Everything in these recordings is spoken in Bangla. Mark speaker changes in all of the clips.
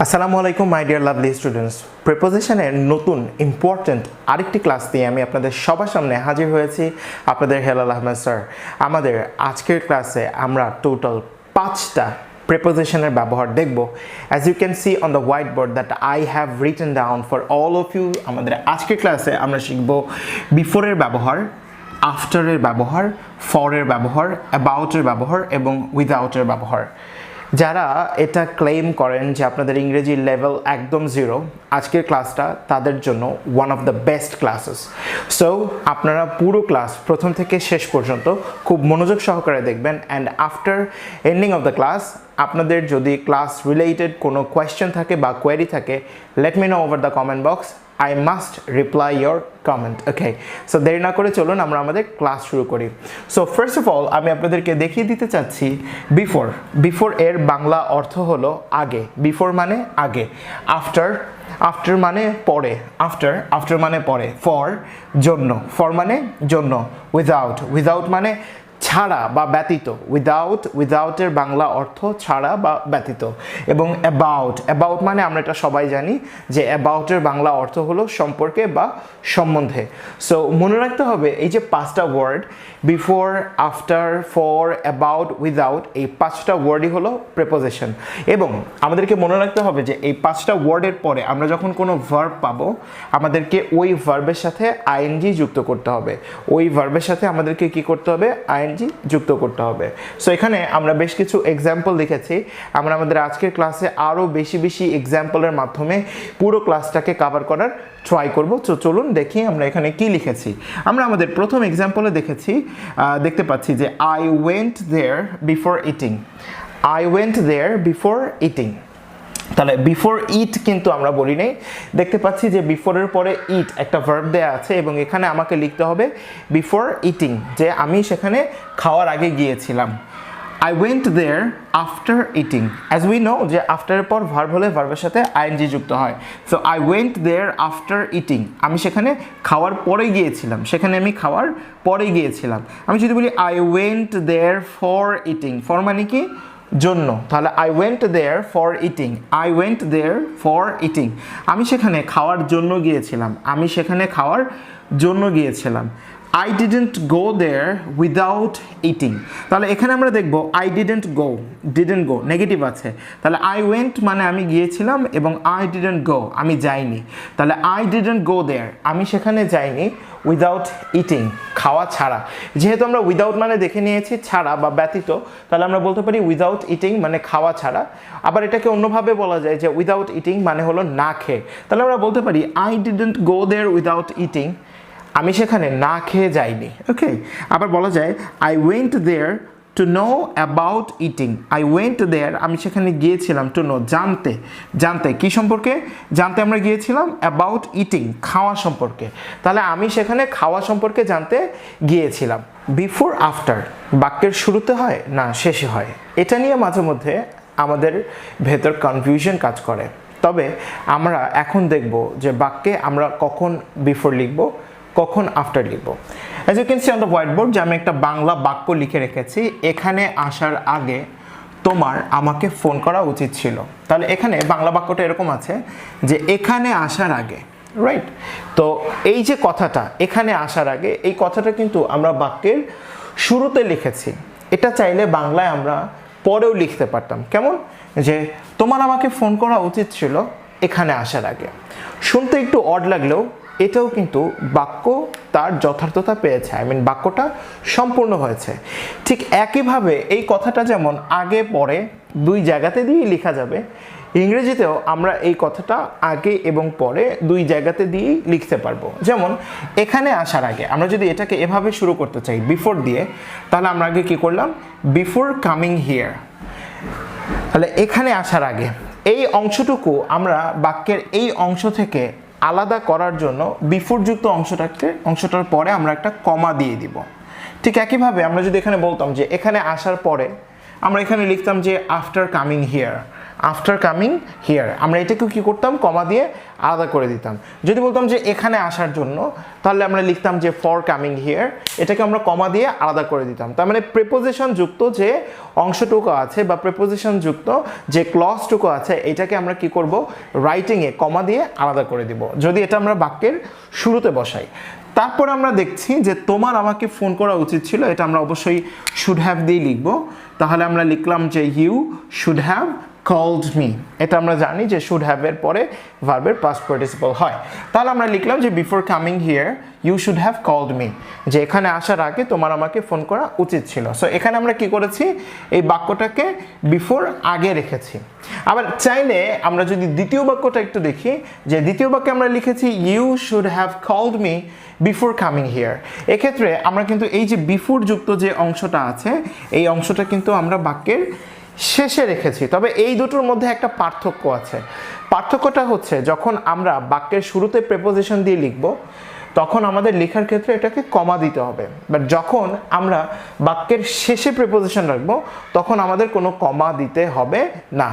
Speaker 1: আসসালামু আলাইকুম মাই ডিয়ার লাভলি স্টুডেন্টস। প্রিপোজিশনের নতুন ইম্পর্ট্যান্ট আরেকটি ক্লাস নিয়ে আমি আপনাদের সবার সামনে হাজির হয়েছি, আপনাদের হেলাল আহমেদ স্যার। আমাদের আজকের ক্লাসে আমরা টোটাল 5টা প্রিপোজিশনের ব্যবহার দেখব। As you can see on the whiteboard that I have written down for all of you. আমাদের আজকের ক্লাসে আমরা শিখব বিফোরের ব্যবহার, আফটারের ব্যবহার, ফরের ব্যবহার, অ্যাবাউটের ব্যবহার এবং উইদাউটের ব্যবহার। যারা এটা ক্লেম করেন যে আপনাদের ইংরেজি লেভেল একদম জিরো, আজকের ক্লাসটা তাদের জন্য one of the best classes. So আপনারা পুরো ক্লাস প্রথম থেকে শেষ পর্যন্ত খুব মনোযোগ সহকারে দেখবেন, and after ending of the class আপনাদের যদি ক্লাস রিলেটেড কোনো কোয়েশ্চেন থাকে বা কোয়েরি থাকে, let me no over the comment box. I must reply your comment. Okay, so দেরি না করে চলুন আমরা আমাদের ক্লাস শুরু করি। সো ফার্স্ট অফ অল আমি আপনাদেরকে দেখিয়ে দিতে চাচ্ছি বিফোর। বিফোর এর বাংলা অর্থ হলো আগে। বিফোর মানে আগে। আফটার, আফটার মানে পরে। আফটার, আফটার মানে পরে। ফর, জন্য। ফর মানে জন্য। উইদাউট, উইদাউট মানে ছাড়া বা ব্যতীত। উইদাউট, উইদাউটের বাংলা অর্থ ছাড়া বা ব্যতীত। এবং অ্যাবাউট, অ্যাবাউট মানে আমরা এটা সবাই জানি যে অ্যাবাউটের বাংলা অর্থ হলো সম্পর্কে বা সম্বন্ধে। সো মনে রাখতে হবে এই যে 5টা word before, after, for, about, without, এই 5টা ওয়ার্ডই হলো প্রিপোজিশন। এবং আমাদেরকে মনে রাখতে হবে যে এই 5টা ওয়ার্ডের পরে আমরা যখন কোনো ভার্ব পাবো আমাদেরকে ওই ভার্বের সাথে আইএনজি যুক্ত করতে হবে। ওই ভার্বের সাথে আমাদেরকে কি করতে হবে? আইএনজি যুক্ত করতে হবে। সো এখানে আমরা বেশ কিছু এক্সাম্পল লিখেছি। আমরা আমাদের আজকের ক্লাসে আরও বেশি বেশি এক্সাম্পলের মাধ্যমে পুরো ক্লাসটাকে কভার করার ট্রাই করবো। তো চলুন দেখি আমরা এখানে কি লিখেছি। আমরা আমাদের প্রথম এক্সাম্পলে দেখতে পাচ্ছি যে I went there before eating. I went there before eating. তাহলে বিফোর ইট কিন্তু আমরা বলি নাই। দেখতে পাচ্ছি যে বিফোরের পরে ইট একটা ভার্ব দেয়া আছে এবং এখানে আমাকে লিখতে হবে বিফোর ইটিং, যে আমি সেখানে খাওয়ার আগে গিয়েছিলাম। I went there after eating. As we know যে আফটারের পর ভার্ব হলে ভার্বের সাথে আইএনজি যুক্ত হয়। So I went there after eating, আমি সেখানে খাওয়ার পরে গিয়েছিলাম। সেখানে আমি খাওয়ার পরে গিয়েছিলাম। আমি যদি বলি I went there for eating, for মানে কি? জন্য। তাহলে I went there for eating. I went there for eating. আমি সেখানে খাওয়ার জন্য গিয়েছিলাম। আমি সেখানে খাওয়ার জন্য গিয়েছিলাম। I didn't go there without eating. তাহলে এখানে আমরা দেখব I didn't go, didn't go negative আছে। তাহলে I went মানে আমি গিয়েছিলাম এবং I didn't go আমি যাইনি। তাহলে I didn't go there আমি সেখানে যাইনি উইদাউট ইটিং খাওয়া ছাড়া। যেহেতু আমরা উইদাউট মানে দেখে নিয়েছি ছাড়া বা ব্যতীত, তাহলে আমরা বলতে পারি উইদাউট ইটিং মানে খাওয়া ছাড়া। আবার এটাকে অন্যভাবে বলা যায় যে উইদাউট ইটিং মানে হলো না খেয়ে। তাহলে আমরা বলতে পারি I didn't go there without eating, আমি সেখানে না খেয়ে যাইনি। ওকে, আবার বলা যায় I went there to know about eating. I went there আমি সেখানে গিয়েছিলাম to know জানতে। জানতে কি সম্পর্কে? জানতে আমরা গিয়েছিলাম about eating খাওয়া সম্পর্কে। তাহলে আমি সেখানে খাওয়া সম্পর্কে জানতে গিয়েছিলাম। বিফোর আফটার বাক্যের শুরুতে হয় না শেষে হয়, এটা নিয়ে মাঝে মধ্যে আমাদের ভেতর কনফিউশন কাজ করে। তবে আমরা এখন দেখব যে বাক্যে আমরা কখন বিফোর লিখব, কখন আফটার লিখব। As you can see on the whiteboard যে আমি একটা বাংলা বাক্য লিখে রেখেছি, এখানে আসার আগে তোমার আমাকে ফোন করা উচিত ছিল। তাহলে এখানে বাংলা বাক্যটা এরকম আছে যে এখানে আসার আগে, রাইট? তো এই যে কথাটা এখানে আসার আগে, এই কথাটা কিন্তু আমরা বাক্যের শুরুতে লিখেছি। এটা চাইলে বাংলায় আমরা পরেও লিখতে পারতাম। কেমন? যে তোমার আমাকে ফোন করা উচিত ছিল এখানে আসার আগে। শুনতে একটু অড লাগলেও এটাও কিন্তু বাক্য তার যথার্থতা পেয়েছে। বাক্যটা সম্পূর্ণ হয়েছে। ঠিক একইভাবে এই কথাটা যেমন আগে পরে দুই জায়গাতে দিয়ে লেখা যাবে, ইংরেজিতেও আমরা এই কথাটা আগে এবং পরে দুই জায়গাতে দিয়েই লিখতে পারবো। যেমন এখানে আসার আগে আমরা যদি এটাকে এভাবে শুরু করতে চাই বিফোর দিয়ে, তাহলে আমরা আগে কি করলাম? Before coming here. তাহলে এখানে আসার আগে এই অংশটুকু আমরা বাক্যের এই অংশ থেকে আলাদা করার জন্য বিফোরযুক্ত অংশটার পরে আমরা একটা কমা দিয়ে দিব। ঠিক একইভাবে আমরা যদি এখানে বলতাম যে এখানে আসার পরে, আমরা এখানে লিখতাম যে after coming here. After coming here আমরা এটাকে কি করতাম কমা দিয়ে আলাদা করে দিতাম যদি বলতাম যে এখানে আসার জন্য তাহলে আমরা লিখতাম যে ফর কামিং হিয়ার এটাকে আমরা কমা দিয়ে আলাদা করে দিতাম তার মানে প্রিপোজিশন যুক্ত যে অংশটুকু আছে বা প্রিপোজিশন যুক্ত যে ক্লজটুকু আছে এটাকে আমরা কি করব রাইটিংয়ে কমা দিয়ে আলাদা করে দিব যদি এটা আমরা বাক্যের শুরুতে বসাই তারপর আমরা দেখছি যে তোমার আমাকে ফোন করা উচিত ছিল এটা আমরা অবশ্যই শুড হ্যাভ দিয়ে লিখব তাহলে আমরা লিখলাম যে you should have called me এটা আমরা জানি যে শুড হ্যাভ এর পরে ভার্বের পাস্ট পার্টিসিপল হয় তাহলে আমরা লিখলাম যে before coming here you should have called me যে এখানে আসার আগে তোমার আমাকে ফোন করা উচিত ছিল সো এখানে আমরা কি করেছি এই বাক্যটাকে বিফোর আগে রেখেছি আবার চাইলে আমরা যদি দ্বিতীয় বাক্যটা একটু দেখি যে দ্বিতীয় বাক্যে আমরা লিখেছি you should have called me before coming here এক্ষেত্রে আমরা কিন্তু এই যে বিফোর যুক্ত যে অংশটা আছে এই অংশটা কিন্তু আমরা বাক্যের শেষে রেখেছি তবে এই দুটোর মধ্যে একটা পার্থক্য আছে পার্থক্যটা হচ্ছে যখন আমরা বাক্যের শুরুতে প্রিপোজিশন দিয়ে লিখব তখন আমাদের লেখার ক্ষেত্রে এটাকে কমা দিতে হবে বাট যখন আমরা বাক্যের শেষে প্রিপোজিশন রাখবো তখন আমাদের কোনো কমা দিতে হবে না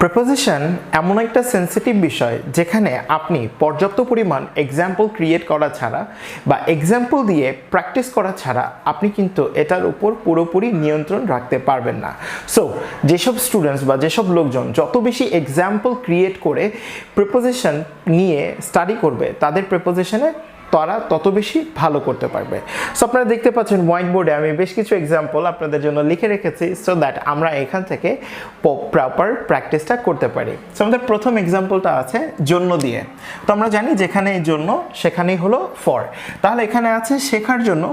Speaker 1: প্রিপোজিশন এমন একটা সেন্সিটিভ বিষয় যেখানে আপনি পর্যাপ্ত পরিমাণ এক্সাম্পল ক্রিয়েট করা ছাড়া বা এক্সাম্পল দিয়ে প্র্যাকটিস করা ছাড়া আপনি কিন্তু এটার উপর পুরোপুরি নিয়ন্ত্রণ রাখতে পারবেন না সো যেসব স্টুডেন্টস বা যেসব লোকজন যত বেশি এক্সাম্পল ক্রিয়েট করে প্রিপোজিশন নিয়ে স্টাডি করবে তাদের প্রিপোজিশনে তারা তত বেশি ভালো করতে পারবে সো আপনারা দেখতে পাচ্ছেন হোয়াইট বোর্ডে আমি বেশ কিছু এক্সাম্পল আপনাদের জন্য লিখে রেখেছি সো দ্যাট আমরা এখান থেকে প্রপার প্র্যাকটিসটা করতে পারি সো আমাদের প্রথম এক্সাম্পলটা আছে জন্য দিয়ে তো আমরা জানি যেখানে জন্য সেখানেই হলো ফর তাহলে এখানে আছে শেখার জন্য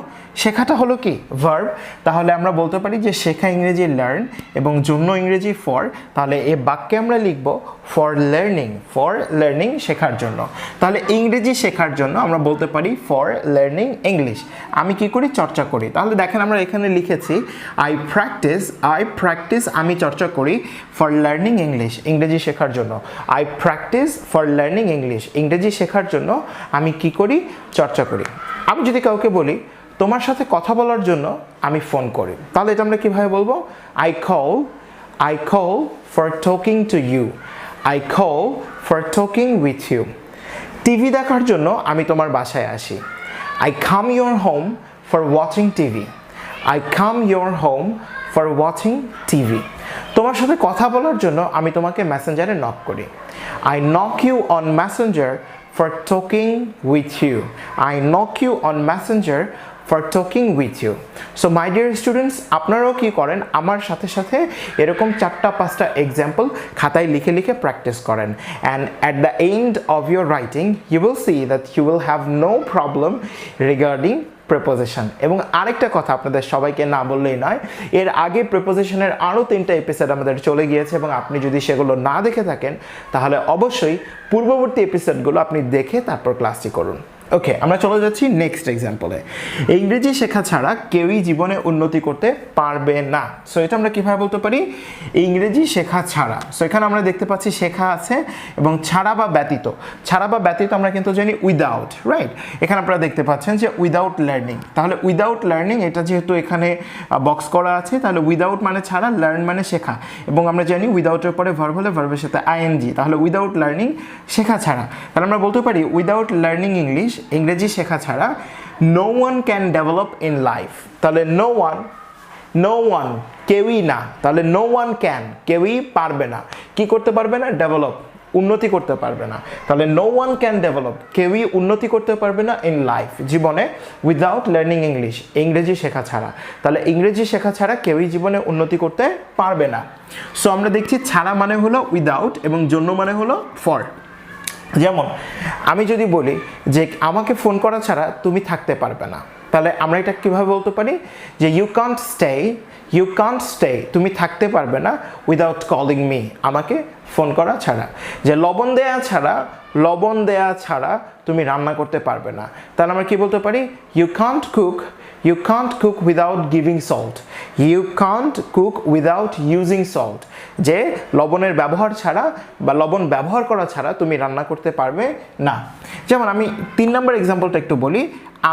Speaker 1: শেখাটা হলো কি ভার্ব তাহলে আমরা বলতে পারি যে শেখা ইংরেজি লার্ন এবং জন্য ইংরেজি ফর তাহলে এই বাক্যে আমরা লিখব ফর লার্নিং শেখার জন্য তাহলে ইংরেজি শেখার জন্য আমরা বলতে পারি ফর লার্নিং ইংলিশ আমি কি করি চর্চা করি তাহলে দেখেন আমরা এখানে লিখেছি আই প্র্যাকটিস আমি চর্চা করি ফর লার্নিং ইংলিশ ইংরেজি শেখার জন্য I practice for learning English ইংরেজি শেখার জন্য আমি কি করি চর্চা করি আমি যদি কাউকে বলি তোমার সাথে কথা বলার জন্য আমি ফোন করি তাহলে এটা আমরা কিভাবে বলবো I call for talking to you I call for talking with you TV দেখার জন্য আমি তোমার বাসায় আসি I come your home for watching TV I come your home for watching TV তোমার সাথে কথা বলার জন্য আমি তোমাকে মেসেঞ্জারে নক করি I knock you on messenger for talking with you I knock you on messenger for talking with you so my dear students আপনারাও কি করেন আমার সাথে সাথে এরকম 4টা 5টা एग्जांपल খাতায় লিখে লিখে প্র্যাকটিস করেন and at the end of your writing you will see that you will have no problem regarding preposition এবং আরেকটা কথা আপনাদের সবাইকে না বললেই নয় এর আগে প্রিপোজিশনের আরো 3টা এপিসোড আমাদের চলে গিয়েছে এবং আপনি যদি সেগুলো না দেখে থাকেন তাহলে অবশ্যই পূর্ববর্তী এপিসোডগুলো আপনি দেখে তারপর ক্লাসটি করুন ওকে আমরা চলে যাচ্ছি নেক্সট এক্সাম্পলে ইংরেজি শেখা ছাড়া কেউই জীবনে উন্নতি করতে পারবে না সো এটা আমরা কিভাবে বলতে পারি ইংরেজি শেখা ছাড়া সো এখানে আমরা দেখতে পাচ্ছি শেখা আছে এবং ছাড়া বা ব্যতীত আমরা কিন্তু জানি উইদাউট রাইট এখানে আপনারা দেখতে পাচ্ছেন যে উইদাউট লার্নিং তাহলে উইদাউট লার্নিং এটা যেহেতু এখানে বক্স করা আছে তাহলে উইদাউট মানে ছাড়া লার্ন মানে শেখা এবং আমরা জানি উইদাউটের পরে ভার্ব হলে ভার্বের সাথে আইএনজি তাহলে উইদাউট লার্নিং শেখা ছাড়া তাহলে আমরা বলতে পারি উইদাউট লার্নিং ইংলিশ ইংরেজি শেখা ছাড়া no one can develop in life তাহলে no one কেউই না তাহলে no one can কেউই পারবে না কি করতে পারবে না ডেভেলপ উন্নতি করতে পারবে না তাহলে no one can develop কেউই উন্নতি করতে পারবে না in life জীবনে without learning English ইংরেজি শেখা ছাড়া তাহলে ইংরেজি শেখা ছাড়া কেউই জীবনে উন্নতি করতে পারবে না সো আমরা দেখছি ছাড়া মানে হলো উইদাউট এবং জন্য মানে হলো ফর যেমন আমি যদি বলি যে আমাকে ফোন করা ছাড়া তুমি থাকতে পারবে না তাহলে আমরা এটা কিভাবে বলতে পারি যে ইউ কান্ট স্টে তুমি থাকতে পারবে না উইদাউট কলিং মি আমাকে ফোন করা ছাড়া যে লবণ দেয়া ছাড়া তুমি রান্না করতে পারবে না তাহলে আমরা কি বলতে পারি you can't cook without giving salt you can't cook without using salt যে লবণের ব্যবহার ছাড়া বা লবণ ব্যবহার করা ছাড়া তুমি রান্না করতে পারবে না যেমন আমি 3 নম্বর एग्जांपलটা একটু বলি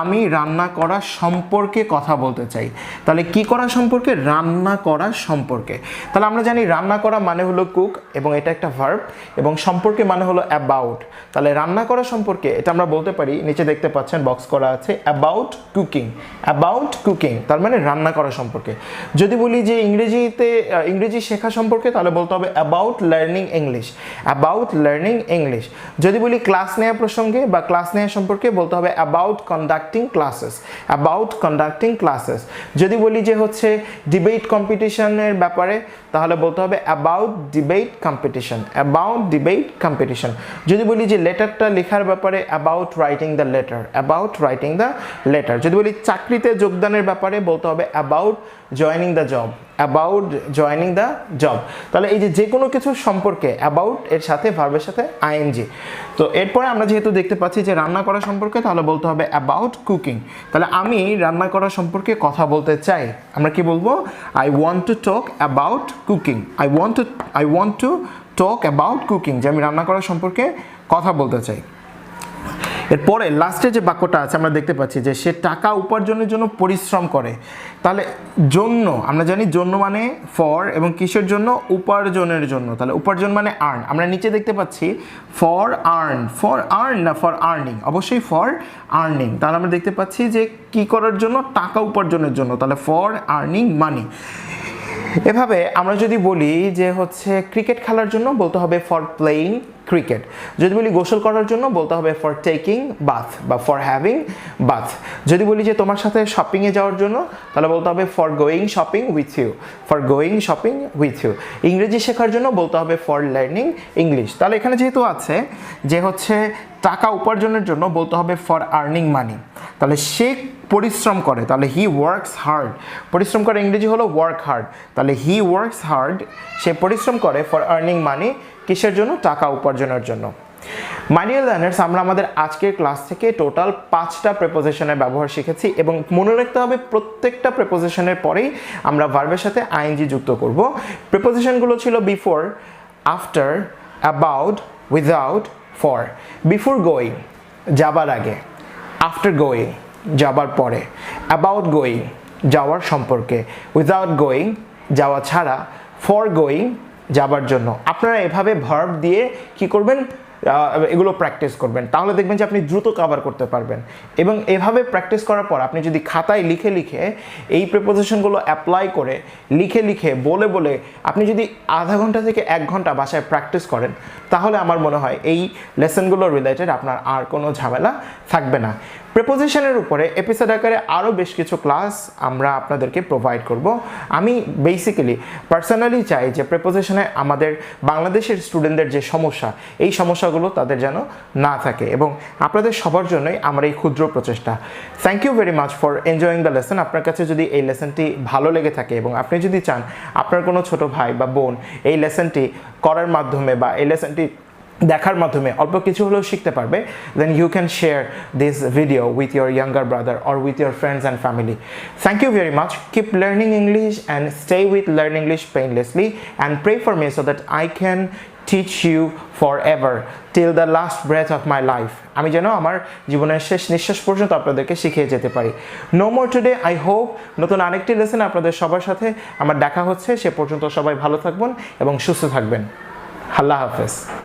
Speaker 1: আমি রান্না করা সম্পর্কে কথা বলতে চাই। তাহলে কি করা সম্পর্কে? রান্না করা সম্পর্কে। তাহলে আমরা জানি রান্না করা মানে হলো কুক, এবং এটা একটা ভার্ব, এবং সম্পর্কে মানে হলো অ্যাবাউট। তাহলে রান্না করা সম্পর্কে এটা আমরা বলতে পারি, নিচে দেখতে পাচ্ছেন বক্স করা আছে, অ্যাবাউট কুকিং। অ্যাবাউট কুকিং তার মানে রান্না করা সম্পর্কে। যদি বলি যে ইংরেজি শেখা সম্পর্কে, তাহলে বলতে হবে about learning English. About learning English. যদি বলি ক্লাস নেওয়া প্রসঙ্গে বা ক্লাস নেওয়া সম্পর্কে, বলতে হবে about conducting classes. About conducting classes. যদি বলি যে হচ্ছে ডিবেট কম্পিটিশনের ব্যাপারে, তাহলে বলতে হবে about debate competition. About debate competition. যদি বলি যে লেটারটা লেখার ব্যাপারে, about writing the letter. About writing the letter. যদি বলি চাকরিতে যোগদানের ব্যাপারে, বলতে হবে about joining the job. About joining the job. তাহলে এই যে কোনো কিছু সম্পর্কে অ্যাবাউট এর সাথে ভার্বের সাথে আইএনজি। তো এরপরে আমরা যেহেতু দেখতে পাচ্ছি যে রান্না করা সম্পর্কে, তাহলে বলতে হবে অ্যাবাউট কুকিং। তাহলে আমি রান্না করা সম্পর্কে কথা বলতে চাই, আমরা কি বলবো? I want to talk about cooking. I want to talk about cooking, যে আমি রান্না করা সম্পর্কে কথা বলতে চাই। এরপরে লাস্টে যে বাক্যটা আছে আমরা দেখতে পাচ্ছি যে সে টাকা উপার্জনের জন্য পরিশ্রম করে। তাহলে জন্য, আমরা জানি জন্য মানে ফর, এবং কিসের জন্য? উপার্জনের জন্য। তাহলে উপার্জন মানে আর্ন। আমরা নিচে দেখতে পাচ্ছি ফর আর্ন। ফর আর্ন না ফর আর্নিং? অবশ্যই ফর আর্নিং। তাহলে আমরা দেখতে পাচ্ছি যে কি করার জন্য? টাকা উপার্জনের জন্য। তাহলে ফর আর্নিং মানি। এভাবে আমরা যদি বলি যে হচ্ছে ক্রিকেট খেলার জন্য, বলতে হবে ফর প্লেইং ক্রিকেট। যদি বলি গোসল করার জন্য, বলতে হবে ফর টেকিং বাথ বা ফর হ্যাভিং বাথ। যদি বলি যে তোমার সাথে শপিংয়ে যাওয়ার জন্য, তাহলে বলতে হবে for going shopping with you. For going shopping with you. ইংরেজি শেখার জন্য বলতে হবে ফর লার্নিং ইংলিশ। তাহলে এখানে যেহেতু আছে যে হচ্ছে টাকা উপার্জনের জন্য, বলতে হবে ফর আর্নিং মানি। তাহলে সে পরিশ্রম করে, তাহলে হি ওয়ার্কস হার্ড। পরিশ্রম করে ইংরেজি হলো ওয়ার্ক হার্ড। তাহলে হি ওয়ার্কস হার্ড, সে পরিশ্রম করে ফর আর্নিং মানি, কিসের জন্য? টাকা উপার্জনের জন্য। মাই ডিয়ার লার্নার্স, আমরা আমাদের আজকের ক্লাস থেকে টোটাল 5টা প্রেপোজিশনের ব্যবহার শিখেছি, এবং মনে রাখতে হবে প্রত্যেকটা প্রেপোজিশনের পরেই আমরা ভার্বের সাথে আইএনজি যুক্ত করব। প্রেপোজিশনগুলো ছিল before, after, about, without, for. Before going, যাবার আগে। আফটার গোয়িং, যাবার পরে। অ্যাবাউট গোয়িং, যাওয়ার সম্পর্কে। উইদাউট গোয়িং, যাওয়া ছাড়া। ফর গোয়িং, যাবার জন্য। আপনারা এভাবে ভার্ব দিয়ে কি করবেন? এগুলো প্র্যাকটিস করবেন, তাহলে দেখবেন যে আপনি দ্রুত কভার করতে পারবেন। এবং এভাবে প্র্যাকটিস করার পর আপনি যদি খাতায় লিখে লিখে এই প্রিপোজিশনগুলো অ্যাপ্লাই করে লিখে লিখে বলে বলে আপনি যদি আধা ঘন্টা থেকে 1 ঘন্টা বাসায় প্র্যাকটিস করেন, তাহলে আমার মনে হয় এই লেসনগুলো রিলেটেড আপনার আর কোনো ঝামেলা থাকবে না। প্রিপোজিশনের উপরে এপিসোড আকারে আরও বেশ কিছু ক্লাস আমরা আপনাদেরকে প্রোভাইড করব। আমি বেসিক্যালি পার্সোনালি চাই যে প্রিপোজিশনে আমাদের বাংলাদেশের স্টুডেন্টদের যে সমস্যা, এই সমস্যাগুলো তাদের যেন না থাকে, এবং আপনাদের সবার জন্যই আমার এই ক্ষুদ্র প্রচেষ্টা। Thank you very much for enjoying the lesson. আপনার কাছে যদি এই লেসনটি ভালো লেগে থাকে এবং আপনি যদি চান আপনার কোনো ছোট ভাই বা বোন এই লেসনটি করার মাধ্যমে বা এই লেসনটি দেখার মাধ্যমে অল্প কিছু হলেও শিখতে পারবে, then you can share this video with your younger brother or with your friends and family. Thank you very much. Keep learning English and stay with Learn English Painlessly, and pray for me so that I can teach you forever till the last breath of my life. আমি যেন আমার জীবনের শেষ নিঃশ্বাস পর্যন্ত আপনাদেরকে শিখিয়ে যেতে পারি। No more today. I hope নতুন আরেকটি লেসন আপনাদের সবার সাথে আমার দেখা হচ্ছে। সে পর্যন্ত সবাই ভালো থাকবেন এবং সুস্থ থাকবেন। আল্লাহ হাফেজ।